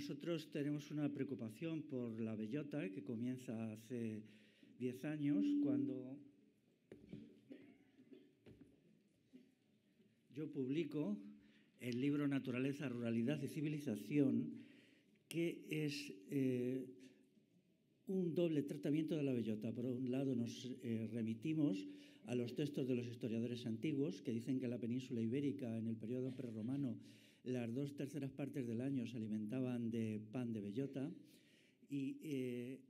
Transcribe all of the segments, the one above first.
Nosotros tenemos una preocupación por la bellota que comienza hace 10 años, cuando yo publico el libro Naturaleza, Ruralidad y Civilización, que es un doble tratamiento de la bellota. Por un lado, nos remitimos a los textos de los historiadores antiguos que dicen que en la península ibérica, en el periodo prerromano, las 2/3 partes del año se alimentaban de pan de bellota. Y,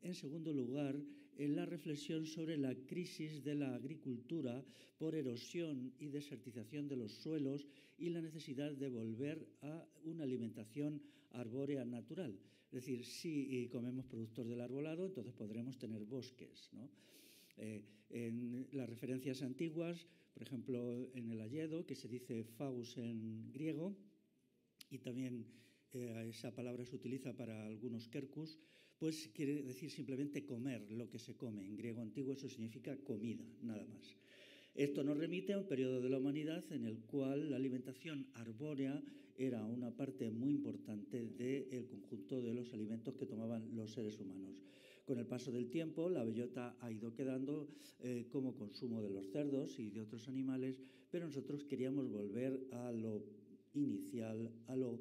en segundo lugar, en la reflexión sobre la crisis de la agricultura por erosión y desertización de los suelos y la necesidad de volver a una alimentación arbórea natural. Es decir, si comemos productos del arbolado, entonces podremos tener bosques, ¿no? En las referencias antiguas, por ejemplo, en el Ayedo, que se dice fagus en griego, y también esa palabra se utiliza para algunos quercus, pues quiere decir simplemente comer lo que se come. En griego antiguo eso significa comida, nada más. Esto nos remite a un periodo de la humanidad en el cual la alimentación arbórea era una parte muy importante del conjunto de los alimentos que tomaban los seres humanos. Con el paso del tiempo, la bellota ha ido quedando como consumo de los cerdos y de otros animales, pero nosotros queríamos volver a lo inicial, a lo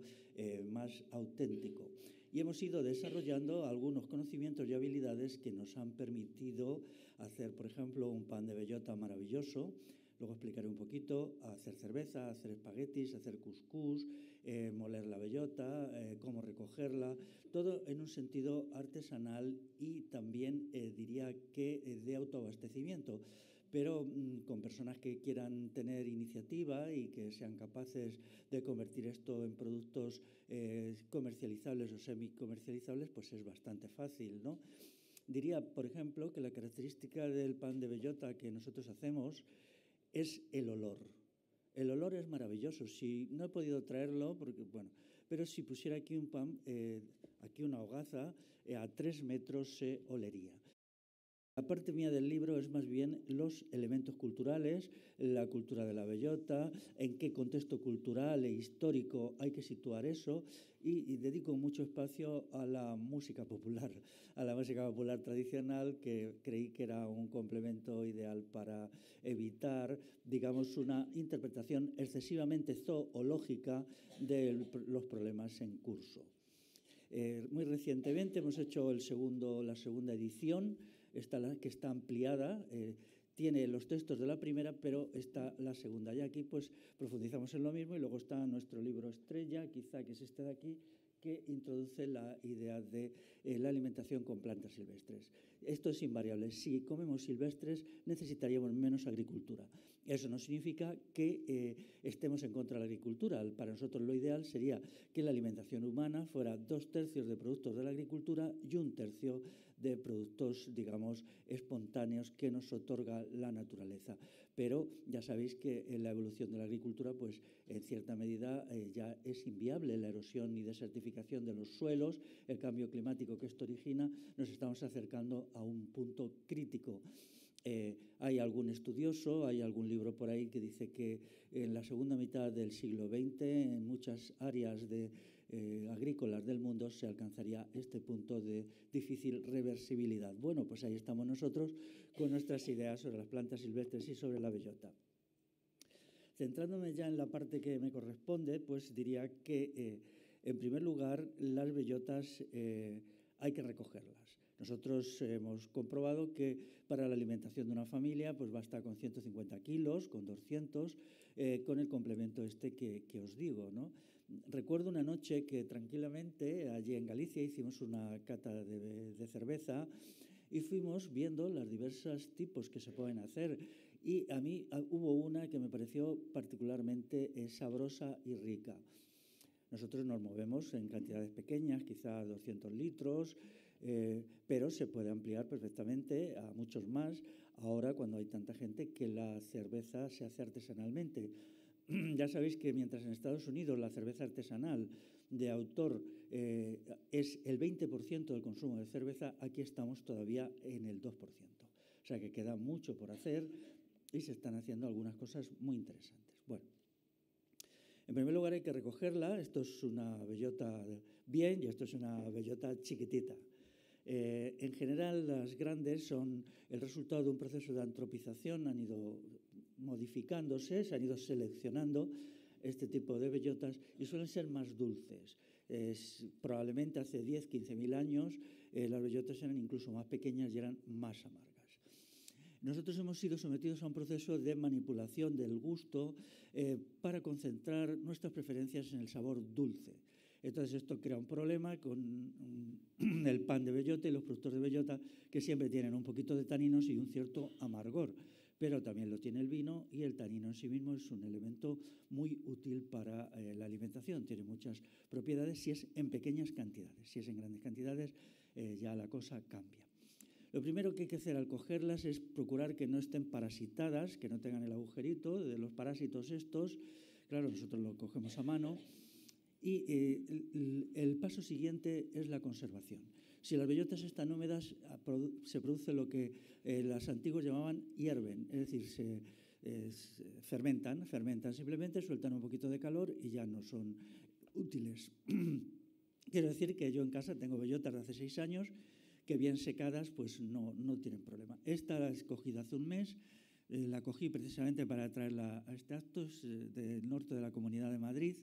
más auténtico. Y hemos ido desarrollando algunos conocimientos y habilidades que nos han permitido hacer, por ejemplo, un pan de bellota maravilloso. Luego explicaré un poquito, hacer cerveza, hacer espaguetis, hacer cuscús, moler la bellota, cómo recogerla, todo en un sentido artesanal y también diría que de autoabastecimiento. Pero con personas que quieran tener iniciativa y que sean capaces de convertir esto en productos comercializables o semi-comercializables, pues es bastante fácil, ¿no? Diría, por ejemplo, que la característica del pan de bellota que nosotros hacemos es el olor. El olor es maravilloso. Si no he podido traerlo, porque, bueno, pero si pusiera aquí un pan, aquí una hogaza, a 3 metros se olería. La parte mía del libro es más bien los elementos culturales, la cultura de la bellota, en qué contexto cultural e histórico hay que situar eso, y dedico mucho espacio a la música popular tradicional, que creí que era un complemento ideal para evitar, digamos, una interpretación excesivamente zoológica de los problemas en curso. Muy recientemente hemos hecho la segunda edición, que está ampliada, tiene los textos de la primera, pero está la segunda. Y aquí pues profundizamos en lo mismo, y luego está nuestro libro estrella, quizá que es este de aquí, que introduce la idea de la alimentación con plantas silvestres. Esto es invariable. Si comemos silvestres, necesitaríamos menos agricultura. Eso no significa que estemos en contra de la agricultura. Para nosotros lo ideal sería que la alimentación humana fuera 2/3 de productos de la agricultura y 1/3 de productos, digamos, espontáneos que nos otorga la naturaleza. Pero ya sabéis que en la evolución de la agricultura, pues en cierta medida ya es inviable la erosión y desertificación de los suelos, el cambio climático que esto origina. Nos estamos acercando a un punto crítico. Hay algún estudioso, hay algún libro por ahí que dice que en la segunda mitad del siglo XX, en muchas áreas agrícolas del mundo, se alcanzaría este punto de difícil reversibilidad. Bueno, pues ahí estamos nosotros con nuestras ideas sobre las plantas silvestres y sobre la bellota. Centrándome ya en la parte que me corresponde, pues diría que, en primer lugar, las bellotas hay que recogerlas. Nosotros hemos comprobado que para la alimentación de una familia pues basta con 150 kilos, con 200, con el complemento que os digo, ¿no? Recuerdo una noche que tranquilamente allí en Galicia hicimos una cata de cerveza y fuimos viendo los diversos tipos que se pueden hacer, y a mí hubo una que me pareció particularmente sabrosa y rica. Nosotros nos movemos en cantidades pequeñas, quizá 200 litros, pero se puede ampliar perfectamente a muchos más ahora cuando hay tanta gente que la cerveza se hace artesanalmente. Ya sabéis que mientras en Estados Unidos la cerveza artesanal de autor es el 20% del consumo de cerveza, aquí estamos todavía en el 2%. O sea que queda mucho por hacer y se están haciendo algunas cosas muy interesantes. Bueno, En primer lugar hay que recogerla. Esto es una bellota bien y esto es una bellota chiquitita. En general, las grandes son el resultado de un proceso de antropización, han ido modificándose, se han ido seleccionando este tipo de bellotas y suelen ser más dulces. Probablemente hace 10, 15.000 años las bellotas eran incluso más pequeñas y eran más amargas. Nosotros hemos sido sometidos a un proceso de manipulación del gusto para concentrar nuestras preferencias en el sabor dulce. Entonces esto crea un problema con el pan de bellota y los productos de bellota, que siempre tienen un poquito de taninos y un cierto amargor, pero también lo tiene el vino, y el tanino en sí mismo es un elemento muy útil para la alimentación. Tiene muchas propiedades si es en pequeñas cantidades. Si es en grandes cantidades ya la cosa cambia. Lo primero que hay que hacer al cogerlas es procurar que no estén parasitadas, que no tengan el agujerito de los parásitos estos. Claro, nosotros lo cogemos a mano. Y el paso siguiente es la conservación. Si las bellotas están húmedas, se produce lo que los antiguos llamaban hierven, es decir, se fermentan simplemente, sueltan un poquito de calor y ya no son útiles. Quiero decir que yo en casa tengo bellotas de hace 6 años que bien secadas pues no tienen problema. Esta la he escogido hace un mes, la cogí precisamente para traerla a este acto, es del norte de la Comunidad de Madrid,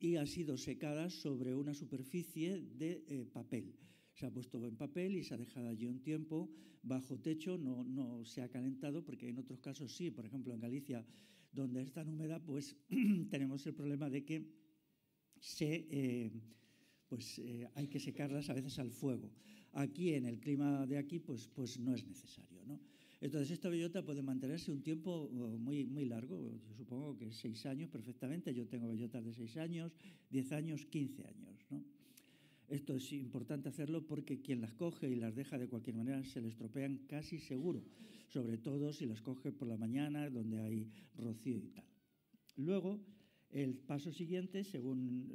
y ha sido secada sobre una superficie de papel. Se ha puesto en papel y se ha dejado allí un tiempo bajo techo, no se ha calentado, porque en otros casos sí. Por ejemplo, en Galicia, donde es tan húmeda, pues tenemos el problema de que hay que secarlas a veces al fuego. Aquí, en el clima de aquí, pues no es necesario, ¿no? Entonces, esta bellota puede mantenerse un tiempo muy, muy largo. Yo supongo que 6 años perfectamente. Yo tengo bellotas de 6 años, 10 años, 15 años, ¿no? Esto es importante hacerlo porque quien las coge y las deja de cualquier manera se le estropean casi seguro, sobre todo si las coge por la mañana donde hay rocío y tal. Luego, el paso siguiente, según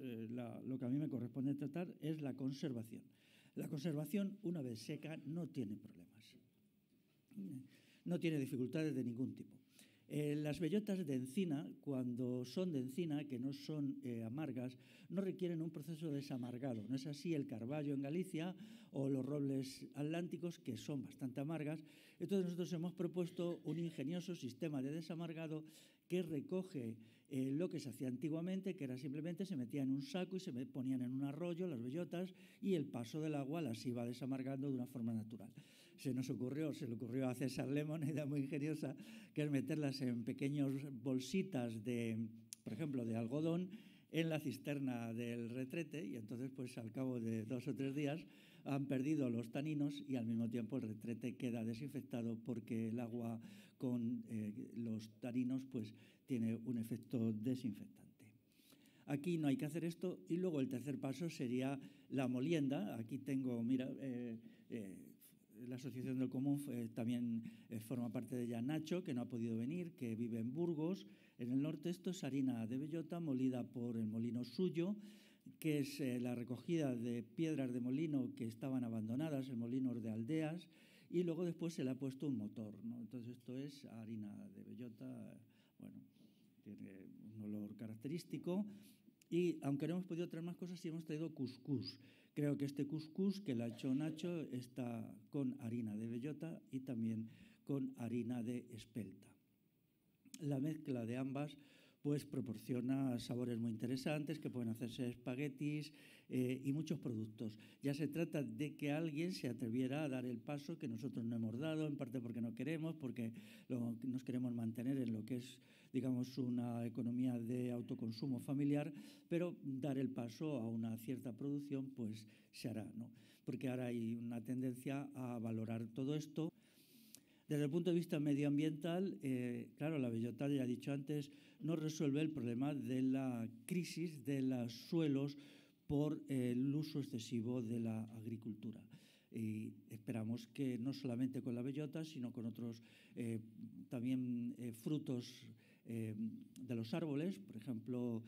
lo que a mí me corresponde tratar, es la conservación. La conservación, una vez seca, no tiene problemas. No tiene dificultades de ningún tipo. Las bellotas de encina, cuando son de encina, que no son amargas, no requieren un proceso de desamargado. No es así el carballo en Galicia o los robles atlánticos, que son bastante amargas. Entonces nosotros hemos propuesto un ingenioso sistema de desamargado que recoge lo que se hacía antiguamente, que era simplemente se metía en un saco y se ponían en un arroyo las bellotas y el paso del agua las iba desamargando de una forma natural. Se le ocurrió a César Lema una idea muy ingeniosa, que es meterlas en pequeñas bolsitas por ejemplo, de algodón en la cisterna del retrete, y entonces pues al cabo de 2 o 3 días han perdido los taninos y al mismo tiempo el retrete queda desinfectado, porque el agua con los taninos pues tiene un efecto desinfectante. Aquí no hay que hacer esto. Y luego el tercer paso sería la molienda. Aquí tengo, mira, la Asociación del Común también forma parte de ella Nacho, que no ha podido venir, que vive en Burgos, en el norte. Esto es harina de bellota molida por el molino suyo, que es la recogida de piedras de molino que estaban abandonadas, el molino de Aldeas, y luego después se le ha puesto un motor, ¿no? Entonces esto es harina de bellota, bueno, tiene un olor característico. Y aunque no hemos podido traer más cosas, sí hemos traído cuscús. Creo que este cuscús que lo ha hecho Nacho está con harina de bellota y también con harina de espelta. La mezcla de ambas pues proporciona sabores muy interesantes que pueden hacerse espaguetis y muchos productos. Ya se trata de que alguien se atreviera a dar el paso que nosotros no hemos dado, en parte porque no queremos, porque nos queremos mantener en lo que es, digamos, una economía de autoconsumo familiar, pero dar el paso a una cierta producción pues se hará, ¿no? Porque ahora hay una tendencia a valorar todo esto. Desde el punto de vista medioambiental, claro, la bellota, ya he dicho antes, no resuelve el problema de la crisis de los suelos por el uso excesivo de la agricultura. Y esperamos que no solamente con la bellota, sino con otros también frutos de los árboles, por ejemplo,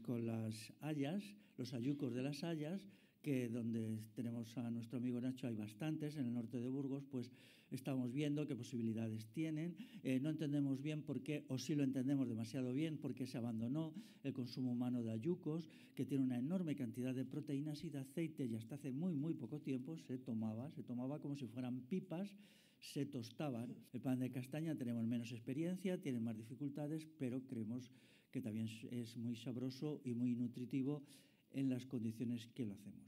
con las hayas, los hayucos de las hayas, que donde tenemos a nuestro amigo Nacho hay bastantes, en el norte de Burgos, pues estamos viendo qué posibilidades tienen. No entendemos bien por qué, o sí lo entendemos demasiado bien, por qué se abandonó el consumo humano de hallacos, que tiene una enorme cantidad de proteínas y de aceite, y hasta hace muy poco tiempo se tomaba como si fueran pipas, se tostaban. El pan de castaña tenemos menos experiencia, tiene más dificultades, pero creemos que también es muy sabroso y muy nutritivo en las condiciones que lo hacemos.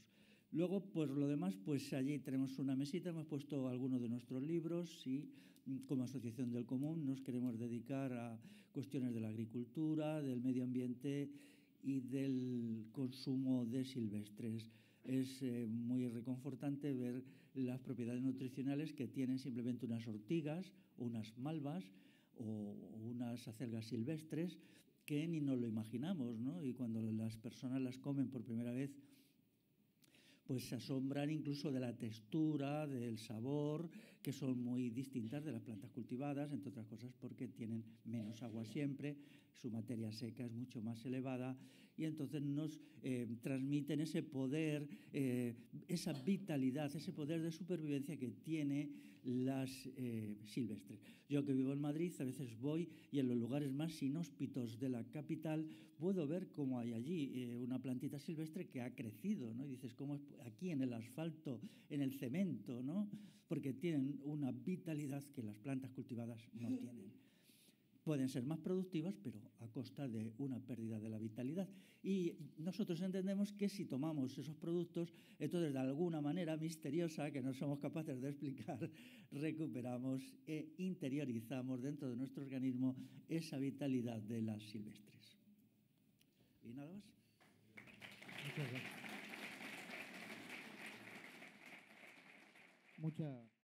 Luego, pues lo demás, pues allí tenemos una mesita, hemos puesto algunos de nuestros libros y como Asociación del Común nos queremos dedicar a cuestiones de la agricultura, del medio ambiente y del consumo de silvestres. Es muy reconfortante ver las propiedades nutricionales que tienen simplemente unas ortigas o unas malvas o unas acelgas silvestres que ni nos lo imaginamos, ¿no? Y cuando las personas las comen por primera vez, pues se asombran incluso de la textura, del sabor, que son muy distintas de las plantas cultivadas, entre otras cosas porque tienen menos agua siempre, su materia seca es mucho más elevada y entonces nos transmiten ese poder, esa vitalidad, ese poder de supervivencia que tiene las silvestres. Yo que vivo en Madrid a veces voy y en los lugares más inhóspitos de la capital puedo ver cómo hay allí una plantita silvestre que ha crecido, ¿no? Y dices, ¿cómo es aquí en el asfalto, en el cemento, ¿no? Porque tienen una vitalidad que las plantas cultivadas no tienen. Pueden ser más productivas, pero a costa de una pérdida de la vitalidad. Y nosotros entendemos que si tomamos esos productos, entonces de alguna manera misteriosa, que no somos capaces de explicar, recuperamos e interiorizamos dentro de nuestro organismo esa vitalidad de las silvestres. ¿Y nada más? Muchas gracias.